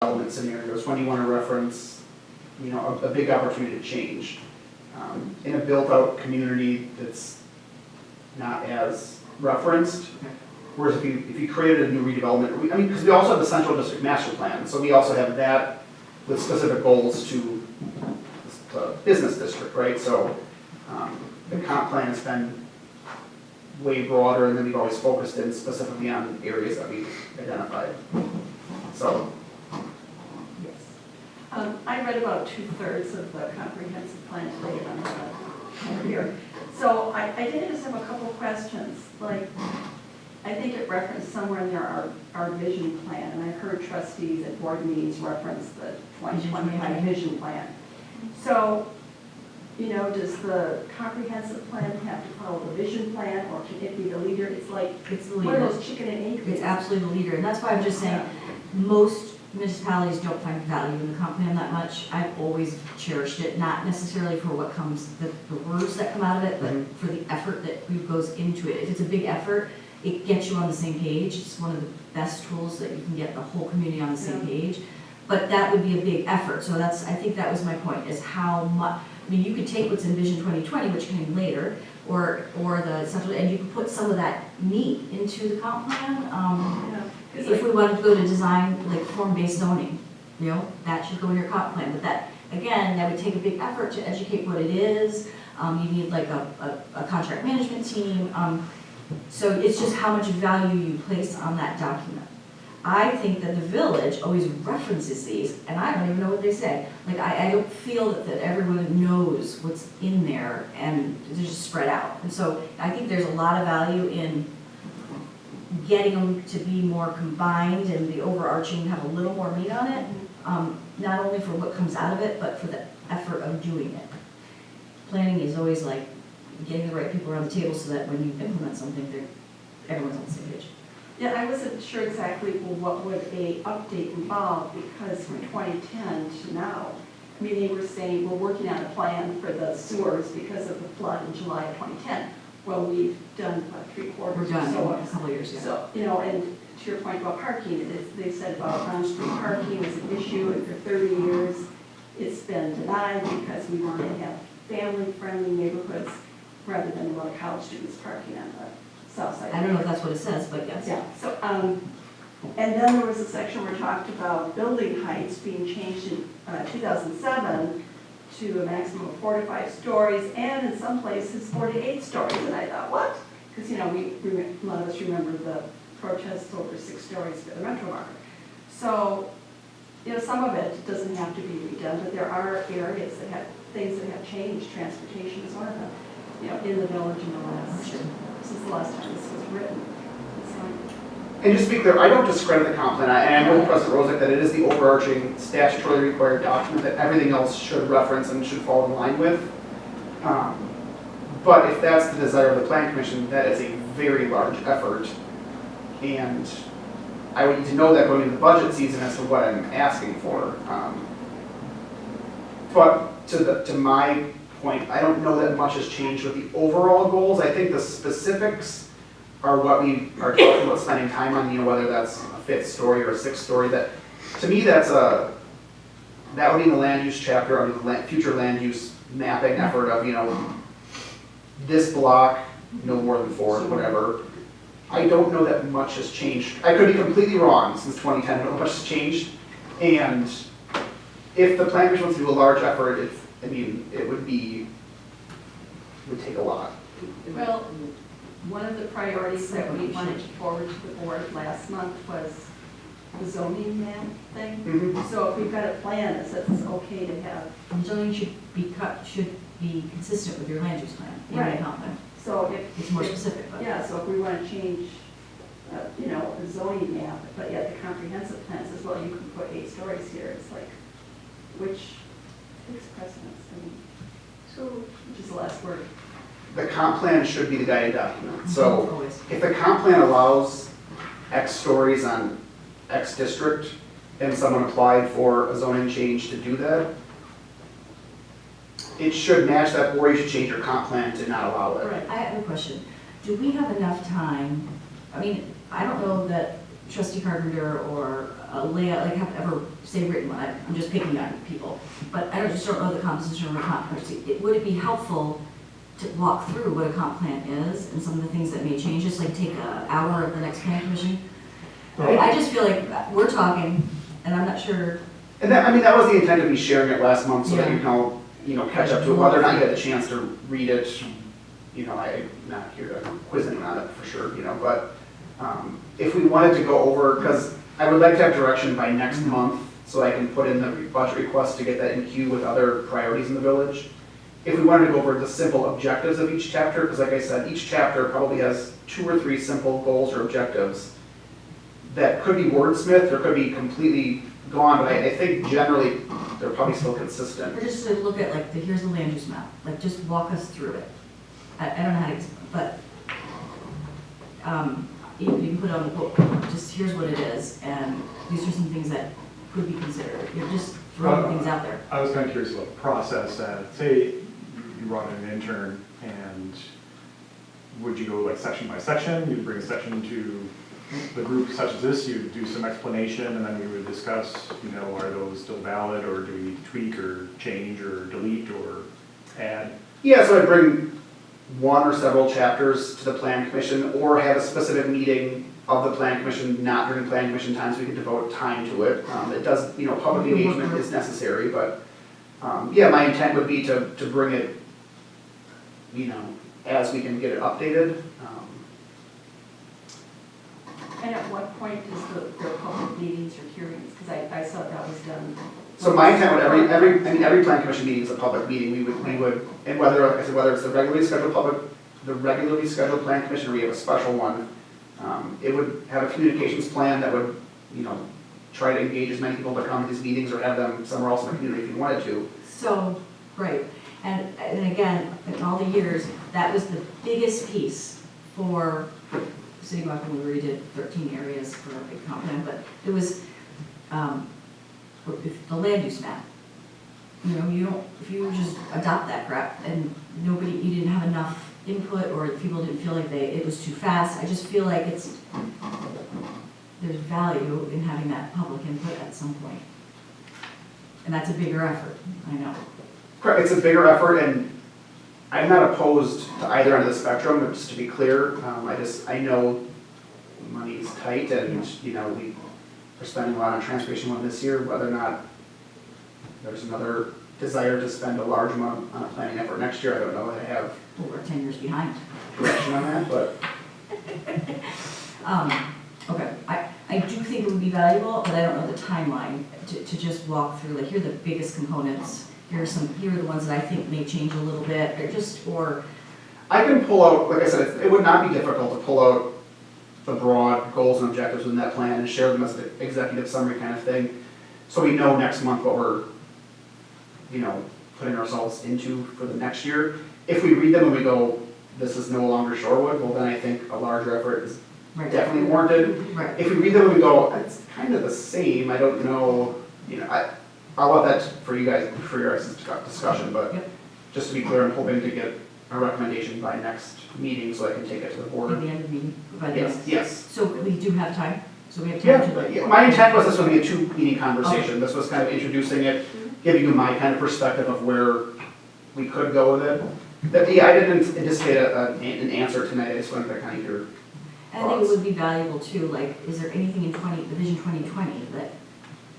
development scenarios when you want to reference, a big opportunity to change. In a built-out community that's not as referenced, whereas if you created a new redevelopment, because we also have the central district master plan, so we also have that with specific goals to the business district, right? So the comp plan has been way broader, and then we've always focused in specifically on areas that we've identified. So. Yes. I read about 2/3 of the comprehensive plan today over here. So I did just have a couple questions. Like, I think it referenced somewhere in there our vision plan, and I've heard trustees at board meetings reference the 2025 vision plan. So, does the comprehensive plan have to follow the vision plan, or can it be the leader? It's like, It's the one leader. of those chicken and egg things. It's absolutely the leader, and that's why I'm just saying, most municipalities don't find value in the comp plan that much. I've always cherished it, not necessarily for what comes, the words that come out of it, but for the effort that goes into it. If it's a big effort, it gets you on the same page. It's one of the best tools that you can get the whole community on the same page. But that would be a big effort, so I think that was my point, is how much, you could take what's in Vision 2020, which came later, or the central, and you could put some of that meat into the comp plan. If we wanted to go to design, like form-based zoning, that should go in your comp plan. But that, again, that would take a big effort to educate what it is. You need like a contract management team. So it's just how much value you place on that document. I think that the village always references these, and I don't even know what they say. Like, I don't feel that everyone knows what's in there, and they're just spread out. And so I think there's a lot of value in getting them to be more combined and the overarching have a little more meat on it, not only for what comes out of it, but for the effort of doing it. Planning is always like getting the right people around the table so that when you implement something, everyone's on the same page. Yeah, I wasn't sure exactly what would a update involve, because from 2010 to now, they were saying we're working on a plan for the sewers because of the flood in July of 2010. Well, we've done about 3/4 We're done so in a couple of years, yeah. So, and to your point about parking, they said about on-street parking was an issue, and for 30 years it's been denied because we want to have family-friendly neighborhoods rather than a lot of college students parking on the south side. I don't know if that's what it says, but yes. Yeah, so, and then there was a section where it talked about building heights being changed in 2007 to a maximum of 4 to 5 stories, and in some places 4 to 8 stories. And I thought, what? Because, a lot of us remember the protests over 6 stories for the Metro Market. So, some of it doesn't have to be redone, but there are areas that have things that have changed. Transportation is one of them, in the village in the last, since the last time this was written. And just to be clear, I don't discredit the comp plan, and I know President Rozek that it is the overarching statutorily required document that everything else should reference and should fall in line with. But if that's the desire of the Plan Commission, that is a very large effort, and I would need to know that going into the budget season as to what I'm asking for. But to my point, I don't know that much has changed with the overall goals. I think the specifics are what we are talking about spending time on, whether that's a 5th story or a 6th story. That, to me, that would be in the land use chapter under the future land use mapping effort of, this block, no more than 4, whatever. I don't know that much has changed. I could be completely wrong since 2010, I don't know much has changed. And if the Plan Commission wants to do a large effort, it would take a lot. Well, one of the priorities that we wanted to forward to the board last month was the zoning map thing. Mm-hmm. So if we've got a plan that says it's okay to have. And zoning should be consistent with your land use plan. Right. Plan. So if It's more specific, but. Yeah, so if we want to change, a zoning map, but yet the comprehensive plan says, well, you can put 8 stories here, it's like, which takes precedence? Which is the last word? The comp plan should be the guiding document. So Always. if the comp plan allows X stories on X district, and someone applied for a zoning change to do that, it should match that, or you should change your comp plan to not allow it. Right. I have a question. Do we have enough time? I don't know that Trustee Carpenter or a layout, like have ever, say written one, I'm just picking on people, but I just don't know the composition of a comp plan. Would it be helpful to walk through what a comp plan is and some of the things that may change, just like take an hour of the next plan commission? I just feel like we're talking, and I'm not sure. And that, I mean, that was the intent of me sharing it last month, so that Yeah. you can all, catch up to it, whether or not you had the chance to read it. I'm not here to quiz anyone on it for sure, but if we wanted to go over, because I would like to have direction by next month, so I can put in the budget request to get that in queue with other priorities in the village. If we wanted to go over the simple objectives of each chapter, because like I said, each chapter probably has 2 or 3 simple goals or objectives that could be wordsmithed or could be completely gone, but I think generally they're probably still consistent. Or just to look at like, here's the land use map, like just walk us through it. I don't know how to, but you can put it on the book, just here's what it is, and these are some things that could be considered. You're just throwing things out there. I was kind of curious about the process that, say, you brought in an intern, and would you go like section by section? You'd bring a section to the group such as this, you'd do some explanation, and then we would discuss, are those still valid, or do we need to tweak, or change, or delete, or add? Yeah, so I'd bring 1 or several chapters to the plan commission, or have a specific meeting of the plan commission, not during plan commission times, we could devote time to it. It does, public engagement is necessary, but yeah, my intent would be to bring it, as we can get it updated. And at what point is the public meetings or hearings? Because I saw that was done. So my intent would, every plan commission meeting is a public meeting, we would, and whether it's the regularly scheduled plan commission, or we have a special one, it would have a communications plan that would, try to engage as many people to come to these meetings, or have them somewhere else in the community if you wanted to. So, right, and again, in all the years, that was the biggest piece for City Walk when we redid 13 areas for a big comp plan, but it was the land use map. If you just adopt that crap and you didn't have enough input, or people didn't feel like it was too fast, I just feel like there's value in having that public input at some point. And that's a bigger effort, I know. Correct, it's a bigger effort, and I'm not opposed to either end of the spectrum, but just to be clear, I know money's tight, and, we are spending a lot on transportation one this year, whether or not there's another desire to spend a large amount on a planning effort next year, I don't know, I have Well, we're 10 years behind. direction on that, but. Okay, I do think it would be valuable, but I don't know the timeline to just walk through, like, here are the biggest components, here are the ones that I think may change a little bit, or I can pull out, like I said, it would not be difficult to pull out the broad goals and objectives within that plan and share them as the executive summary kind of thing, so we know next month what we're, putting ourselves into for the next year. If we read them and we go, this is no longer Shorewood, well then I think a larger effort is right. definitely warranted. Right. If we read them and we go, it's kind of the same, I don't know, I'll let that for you guys, for your guys' discussion, but Yep. just to be clear, I'm hoping to get a recommendation by next meeting so I can take it to the At board. the end of the meeting, by the Yes, next. yes. So we do have time, so we have time to. Yeah, my intent was this would be a 2-meeting conversation. This was kind of introducing it, giving you my kind of perspective of where we could go with it. I didn't anticipate an answer tonight, I just wanted to kind of hear. And I think it would be valuable too, like, is there anything in the Vision 2020 that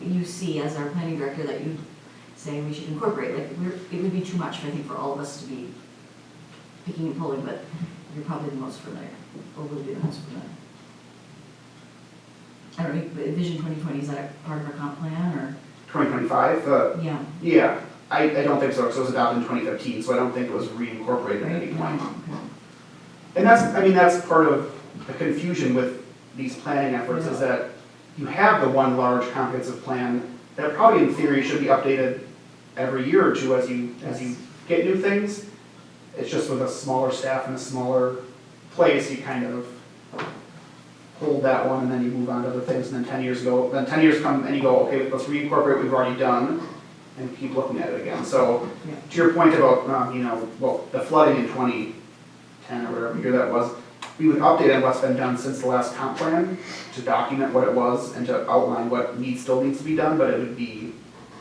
you see as our planning director that you say we should incorporate? Like, it would be too much, I think, for all of us to be picking and pulling, but you're probably the most familiar, or will be the most familiar. I don't know, but Vision 2020, is that a part of our comp plan, or? 2025? Yeah. Yeah, I don't think so, because it was adopted in 2015, so I don't think it was reincorporated at any point. Okay. And that's part of the confusion with these planning efforts, is that you have the one large comprehensive plan that probably in theory should be updated every year or two as you get new things. It's just with a smaller staff and a smaller place, you kind of hold that one and then you move on to other things, and then 10 years come and you go, okay, let's reincorporate what we've already done and keep looking at it again. So Yeah. to your point about, the flooding in 2010 or whatever year that was, we would update on what's been done since the last comp plan to document what it was and to outline what still needs to be done, but it would be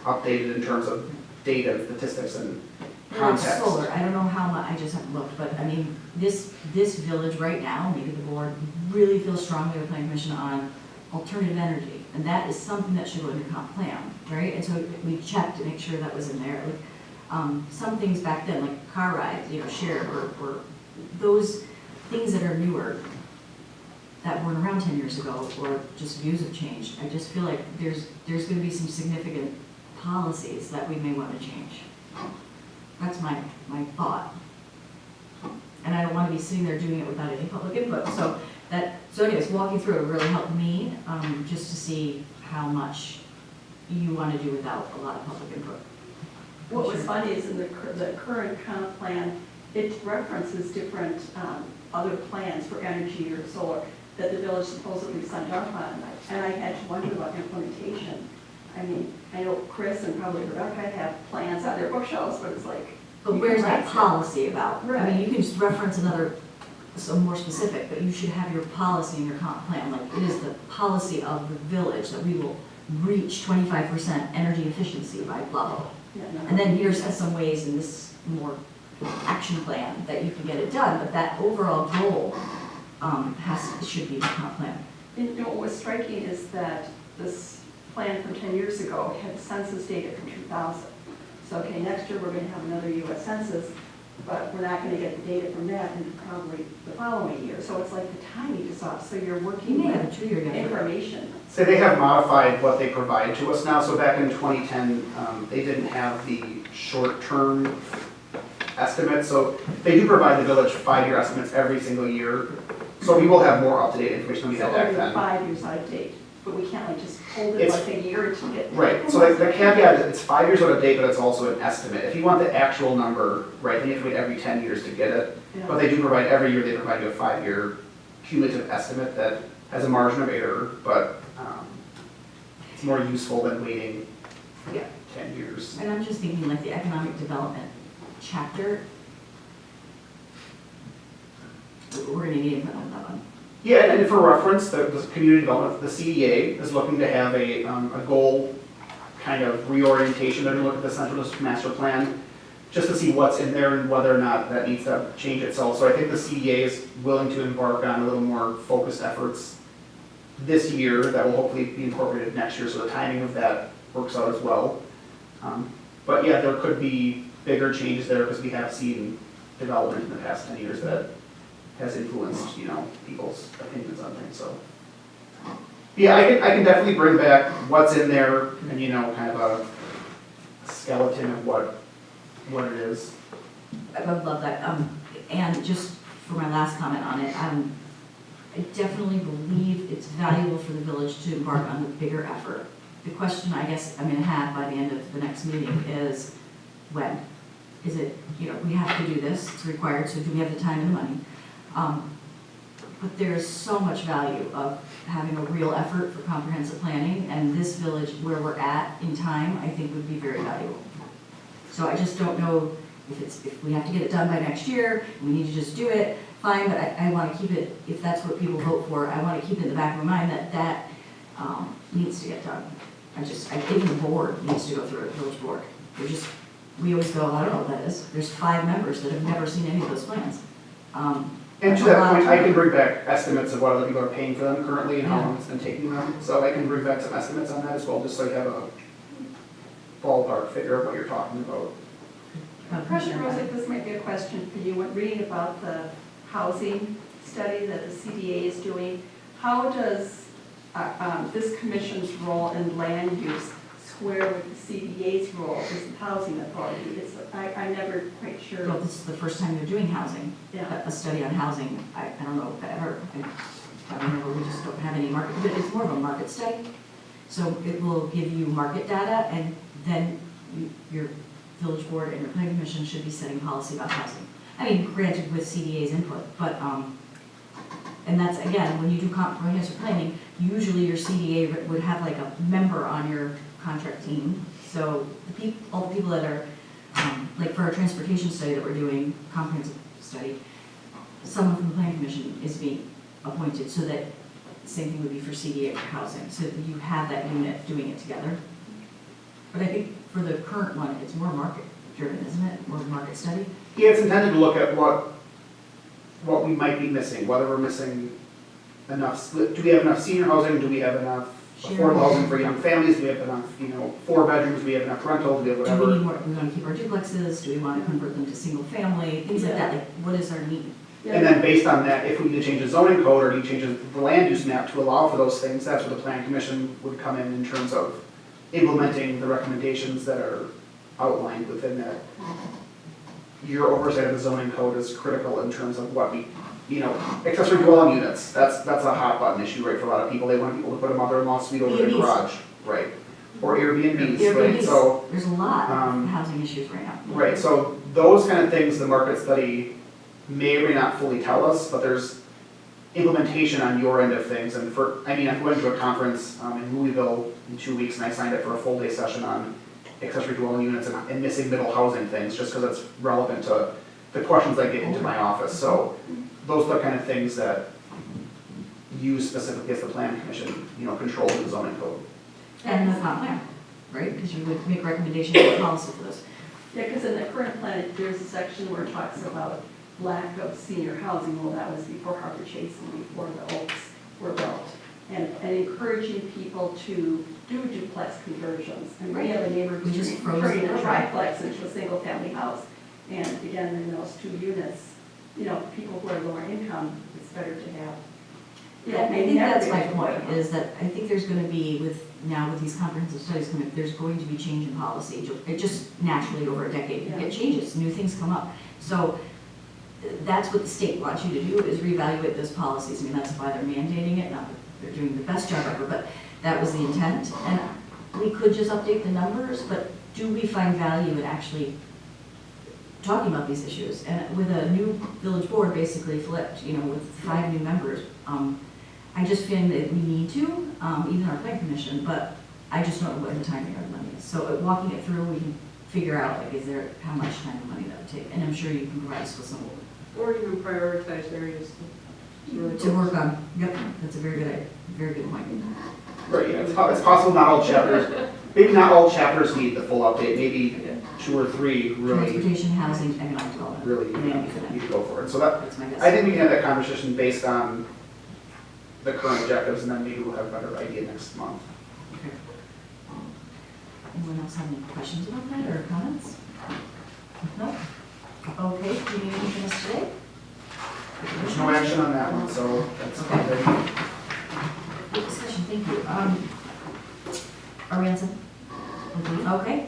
updated in terms of data, statistics, and Like context. solar, I don't know how much, I just haven't looked, but I mean, this village right now, maybe the board really feels strongly with planning commission on alternative energy. And that is something that should go in the comp plan, right? And so we checked to make sure that was in there. Like, some things back then, like car rides, shared, or those things that are newer, that weren't around 10 years ago, or just views have changed. I just feel like there's gonna be some significant policies that we may wanna change. That's my thought. And I don't wanna be sitting there doing it without any public input. So anyways, walking through it really helped me, just to see how much you wanna do without a lot of public input. What was funny is in the current comp plan, it references different other plans for energy or solar that the village supposedly signed off on. And I had to wonder about implementation. I mean, I know Chris and probably Rebecca have plans on their bookshelves, but it's like. But where's that policy about? I mean, Right. you can just reference some more specific, but you should have your policy in your comp plan. Like, it is the policy of the village that we will reach 25% energy efficiency by blah, blah, blah. Yeah, no. And then here's some ways in this more action plan that you can get it done, but that overall goal should be the comp plan. And what was striking is that this plan from 10 years ago had census data from 2000. So, okay, next year we're going to have another US Census, but we're not going to get the data from that in probably the following year. So it's like the timing is off, so you're You working may have a with 2-year gap. information. So they have modified what they provide to us now, so back in 2010, they didn't have the short-term estimates, so they do provide the village 5-year estimates every single year, so we will have more up-to-date information than we So had back only then. 5 years out of date, but we can't like just hold it It's- like a year to get. Right, so the caveat is it's 5 years out of date, but it's also an estimate. If you want the actual number, right, then you have to wait every 10 years to get it. Yeah. But they do provide, every year they provide you a 5-year cumulative estimate that has a margin of error, but it's more useful than waiting Yeah. 10 years. And I'm just thinking like the economic development chapter. We're gonna need input on that one. Yeah, and for reference, the community development, the CDA is looking to have a goal kind of reorientation. They're gonna look at the central district master plan just to see what's in there and whether or not that needs to change itself. So I think the CDA is willing to embark on a little more focused efforts this year that will hopefully be incorporated next year, so the timing of that works out as well. But yeah, there could be bigger changes there because we have seen development in the past 10 years that has influenced, people's opinions on things, so. Yeah, I can definitely bring back what's in there and, kind of a skeleton of what it is. I would love that. And just for my last comment on it, I definitely believe it's valuable for the village to embark on the bigger effort. The question I guess I'm gonna have by the end of the next meeting is when? Is it, we have to do this, it's required, so do we have the time and the money? But there's so much value of having a real effort for comprehensive planning, and this village, where we're at in time, I think would be very valuable. So I just don't know if we have to get it done by next year, we need to just do it, fine, but I want to keep it, if that's what people vote for, I want to keep it in the back of my mind that needs to get done. Even the board needs to go through it, village board. We always go, I don't know what that is. There's 5 members that have never seen any of those plans. And to that point, I can bring back estimates of what other people are paying for them currently and how long it's been taking them. So I can bring back some estimates on that as well, just so you have a ballpark figure of what you're talking about. President Rosick, this might be a question for you. When reading about the housing study that the CDA is doing, how does this commission's role in land use square with the CDA's role as the housing authority? I'm never quite sure. Well, this is the first time they're doing housing, Yeah. a study on housing. I don't know if ever, I remember we just don't have any market, but it's more of a market study. So it will give you market data, and then your village board and your planning commission should be setting policy about housing. I mean, granted with CDA's input, but, and that's, again, when you do comprehensive planning, usually your CDA would have like a member on your contract team. So all the people that are, like for our transportation study that we're doing, comprehensive study, someone from the planning commission is being appointed, so that, same thing would be for CDA for housing, so that you have that unit doing it together. But I think for the current one, it's more market driven, isn't it, more market study? Yeah, it's intended to look at what we might be missing, whether we're missing enough, do we have enough senior housing, do we have enough Shared affordable housing housing. for young families, do we have enough, 4 bedrooms, do we have enough rentals, do we have Do we whatever. need more, do we want to keep our duplexes, do we want to convert them to single family, things like that, like, what is our need? And then based on that, if we need to change the zoning code or need to change the land use map to allow for those things, that's where the planning commission would come in terms of implementing the recommendations that are outlined within that. Your oversight of the zoning code is critical in terms of what we, accessory dwelling units, that's a hot button issue, right, for a lot of people. They want people to put a mother-in-law suite over their Airbnbs. garage, right? Or Airbnbs, right? Airbnbs. So, There's a lot of um, housing issues right now. right, so those kind of things, the market study may or may not fully tell us, but there's implementation on your end of things. And I'm going to a conference in Louisville in 2 weeks, and I signed up for a full day session on accessory dwelling units and missing middle housing things, just because it's relevant to the questions I get into my office. So those are the kind of things that you specifically as the planning commission, control the zoning code. And the comp plan, right, because you would make recommendations for policy for this. Yeah, because in the current plan, there's a section where it talks about lack of senior housing. Well, that was before Harbor Chase and before the Oaks were built. And encouraging people to do duplex conversions. And we have a neighbor We who's just froze turning it a over. triplex into a single family house. And again, in those 2 units, people who are lower income, it's better to have. Yeah, I think never that's be my able to point, afford a is that I think there's gonna be, with these comprehensive studies coming, there's going to be change in policy. It just naturally over a decade, you get changes, new things come up. So that's what the state wants you to do, is reevaluate those policies. I mean, that's why they're mandating it, not that they're doing the best job ever, but that was the intent. And we could just update the numbers, but do we find value in actually talking about these issues? And with a new village board basically flipped, with 5 new members, I just feel that we need to, even our planning commission, but I just don't know what the timing or the money is. So walking it through, we can figure out, how much time and money that would take. And I'm sure you can provide us with some Or even prioritize areas to really to work on. Yep, that's a very good point. Right, yeah, it's possible not all chapters, maybe not all chapters need the full update, maybe 2 or 3 really, Transportation, housing, economic development. really Maybe for that. need to go for it. So that, That's my guess. I think we can have that conversation based on the current objectives, and then maybe we'll have a better idea next month. Okay. Anyone else have any questions about that or comments? No? Okay, do you need anything else today? There's no action on that one, so that's Okay. okay. Good discussion, thank you. Are we on 7? Okay,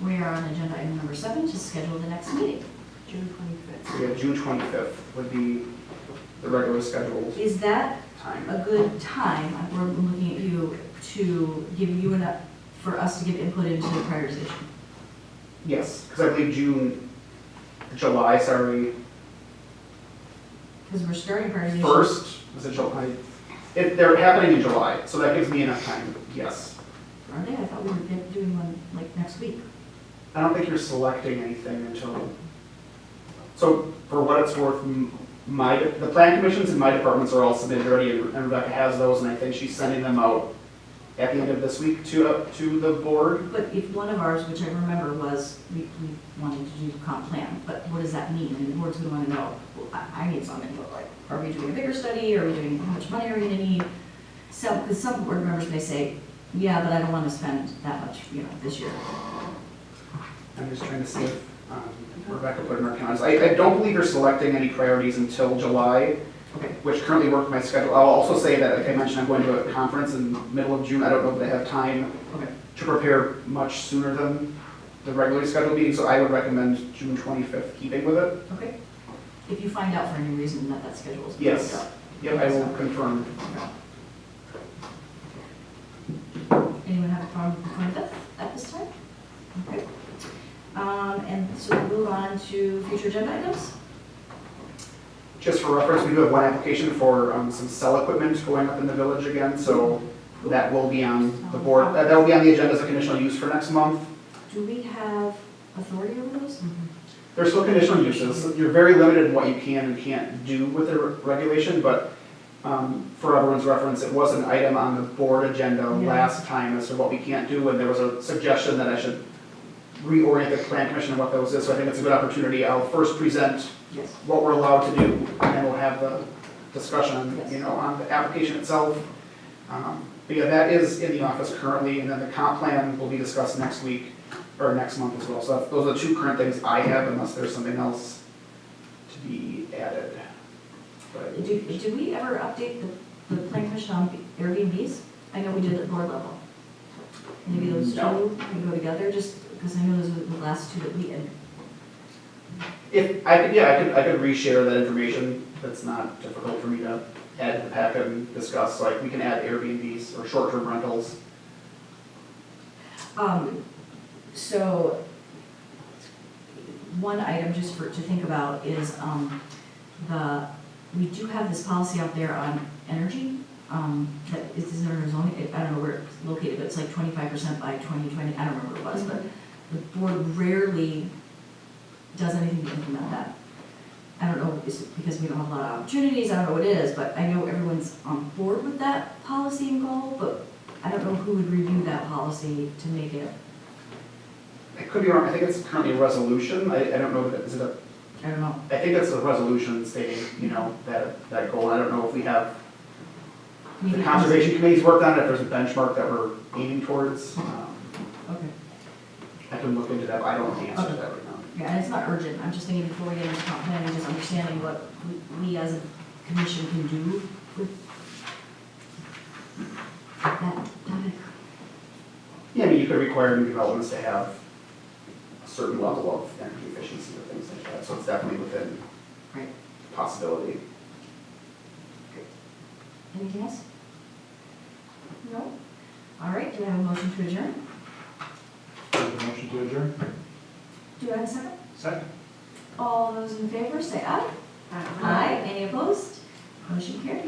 we are on agenda item number 7 to schedule the next meeting. June 25th. So we have June 25th would be the regular scheduled Is that time. a good time, we're looking at you, to give you enough, for us to give input into the prioritization? Yes, because I believe July, sorry, Because we're starting prioritization. 1st, was it July? If they're happening in July, so that gives me enough time, yes. Are they? I thought we were doing one like next week. I don't think you're selecting anything until, so for what it's worth, the plan commissions in my departments are all submitted already, and Rebecca has those, and I think she's sending them out at the end of this week to the board. But if one of ours, which I remember was, we wanted to do comp plan, but what does that mean? I mean, the board's gonna wanna know, well, I need some input, like, are we doing a bigger study, are we doing, how much money are we gonna need? So, because some board members may say, yeah, but I don't wanna spend that much, this year. I'm just trying to see if Rebecca put in her calendars. I don't believe you're selecting any priorities until July, Okay. which currently work my schedule. I'll also say that, like I mentioned, I'm going to a conference in the middle of June. I don't know if I have time Okay. to prepare much sooner than the regularly scheduled meeting, so I would recommend June 25th, keeping with it. Okay. If you find out for any reason that schedule is. Yes. moved up. Yep, I will confirm. Anyone have a problem with the 25th at this time? Okay. And so we'll move on to future agenda items. Just for reference, we do have one application for some cell equipment going up in the village again, so that will be on the board, that will be on the agenda as a conditional use for next month. Do we have authority over those? They're still conditional uses. You're very limited in what you can and can't do with the regulation, but for everyone's reference, it was an item on the board agenda Yeah. last time as to what we can't do, and there was a suggestion that I should reorient the plan commission on what those is, so I think it's a good opportunity. I'll first present Yes. what we're allowed to do, and then we'll have the discussion, Yes. you know, on the application itself. But yeah, that is in the office currently, and then the comp plan will be discussed next week, or next month as well. So those are the two current things I have, unless there's something else to be added. But Do we ever update the plan commission on Airbnbs? I know we did at board level. Maybe those No. two can go together, just because I know those were the last two that we had. if, I could, yeah, I could reshare that information. That's not difficult for me to add to the packet and discuss, like, we can add Airbnbs or short-term rentals. So, one item just to think about is, we do have this policy out there on energy, that is in our zoning, I don't know where it's located, but it's like 25% by 2020, I don't remember what it was, but the board rarely does anything to implement that. I don't know, is it because we don't have a lot of opportunities, I don't know what it is, but I know everyone's on board with that policy and goal, but I don't know who would review that policy to make it. I could be wrong, I think it's currently a resolution. I don't know, is it a, I don't know. I think it's a resolution stating, you know, that goal. I don't know if we have, the Maybe- conservation committee's worked on it, if there's a benchmark that we're aiming towards. Okay. I can look into that, but I don't know the answer to that right now. Yeah, and it's not urgent, I'm just thinking before we get into comp planning, just understanding what we as a commission can do with that topic. Yeah, I mean, you could require new developments to have a certain level of energy efficiency or things like that, so it's definitely within Right. possibility. Anything else? No? All right, do I have a motion to adjourn? Make a motion to adjourn? Do I have a second? Second. All those in favor, say aye. Aye. Any opposed? Motion carries.